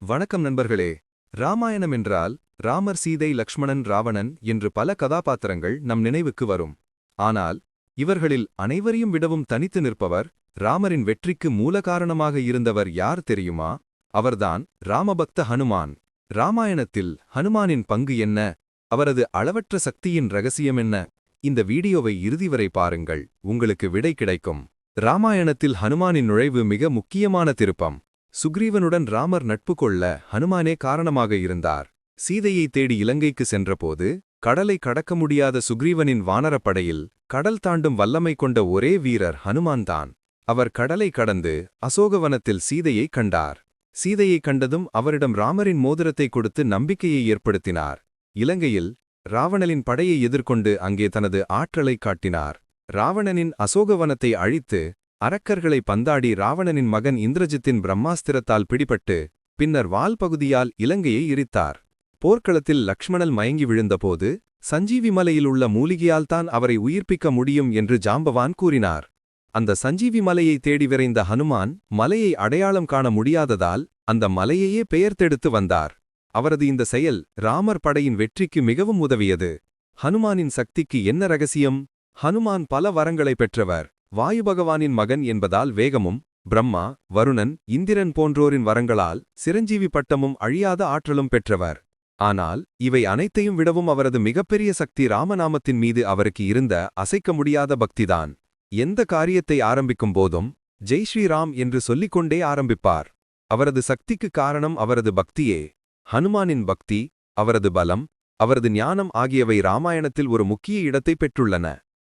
வணக்கம் நண்பர்களே. ராமாயணம் என்றால் ராமர், சீதை, லக்ஷ்மணன், ராவணன் என்று பல கதாபாத்திரங்கள் நம் நினைவுக்கு வரும். ஆனால் இவர்களில் அனைவரையும் விடவும் தனித்து நிற்பவர், ராமரின் வெற்றிக்கு மூல காரணமாக இருந்தவர் யார் தெரியுமா? அவர்தான் ராமபக்த ஹனுமான். ராமாயணத்தில் ஹனுமானின் பங்கு என்ன? அவரது அளவற்ற சக்தியின் ரகசியம் என்ன? இந்த வீடியோவை இறுதி வரை பாருங்கள், உங்களுக்கு விடை கிடைக்கும். ராமாயணத்தில் ஹனுமானின் நுழைவு மிக முக்கியமான திருப்பம். சுக்ரீவனுடன் ராமர் நட்பு கொள்ள ஹனுமானே காரணமாக இருந்தார். சீதையை தேடி இலங்கைக்கு சென்றபோது கடலை கடக்க முடியாத சுக்ரீவனின் வானரப்படையில் கடல் தாண்டும் வல்லமை கொண்ட ஒரே வீரர் ஹனுமான்தான். அவர் கடலை கடந்து அசோகவனத்தில் சீதையை கண்டார். சீதையை கண்டதும் அவரிடம் ராமரின் மோதிரத்தை கொடுத்து நம்பிக்கையை ஏற்படுத்தினார். இலங்கையில் ராவணனின் படையை எதிர்கொண்டு அங்கே தனது ஆற்றலை காட்டினார். ராவணனின் அசோகவனத்தை அழித்து அரக்கர்களை பந்தாடி ராவணனின் மகன் இந்திரஜித்தின் பிரம்மாஸ்திரத்தால் பிடிபட்டு பின்னர் வால் பகுதியால் இலங்கையை இரித்தார். போர்க்களத்தில் லக்ஷ்மணல் மயங்கி விழுந்தபோது சஞ்சீவி மலையில் உள்ள மூலிகையால்தான் அவரை உயிர்ப்பிக்க முடியும் என்று ஜாம்பவான் கூறினார். அந்த சஞ்சீவி மலையை தேடி விரைந்த ஹனுமான் மலையை அடையாளம் காண முடியாததால் அந்த மலையையே பெயர்த்தெடுத்து வந்தார். அவரது இந்த செயல் ராமர் படையின் வெற்றிக்கு மிகவும் உதவியது. ஹனுமானின் சக்திக்கு என்ன ரகசியம்? ஹனுமான் பல வரங்களை பெற்றவர். வாயு பகவானின் மகன் என்பதால் வேகமும், பிரம்மா, வருணன், இந்திரன் போன்றோரின் வரங்களால் சிரஞ்சீவி பட்டமும் அழியாத ஆற்றலும் பெற்றவர். ஆனால் இவை அனைத்தையும் விடவும் அவரது மிகப்பெரிய சக்தி ராமநாமத்தின் மீது அவருக்கு இருந்த அசைக்க முடியாத பக்திதான். எந்த காரியத்தை ஆரம்பிக்கும் போதும் ஜெய் ஸ்ரீராம் என்று சொல்லிக்கொண்டே ஆரம்பிப்பார். அவரது சக்திக்கு காரணம் அவரது பக்தியே. ஹனுமானின் பக்தி, அவரது பலம், அவரது ஞானம் ஆகியவை ராமாயணத்தில் ஒரு முக்கிய இடத்தை பெற்றுள்ளன.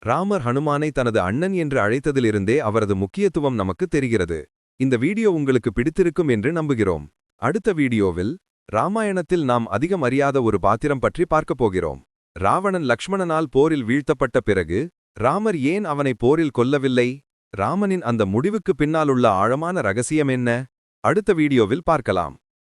ராமர் ஹனுமானை தனது அண்ணன் என்று அழைத்ததிலிருந்தே அவரது முக்கியத்துவம் நமக்கு தெரிகிறது. இந்த வீடியோ உங்களுக்கு பிடித்திருக்கும் என்று நம்புகிறோம். அடுத்த வீடியோவில் ராமாயணத்தில் நாம் அதிகம் அறியாத ஒரு பாத்திரம் பற்றி பார்க்கப் போகிறோம். ராவணன் லக்ஷ்மணனால் போரில் வீழ்த்தப்பட்ட பிறகு ராமர் ஏன் அவனை போரில் கொல்லவில்லை? ராமனின் அந்த முடிவுக்கு பின்னாலுள்ள ஆழமான ரகசியம் என்ன? அடுத்த வீடியோவில் பார்க்கலாம்.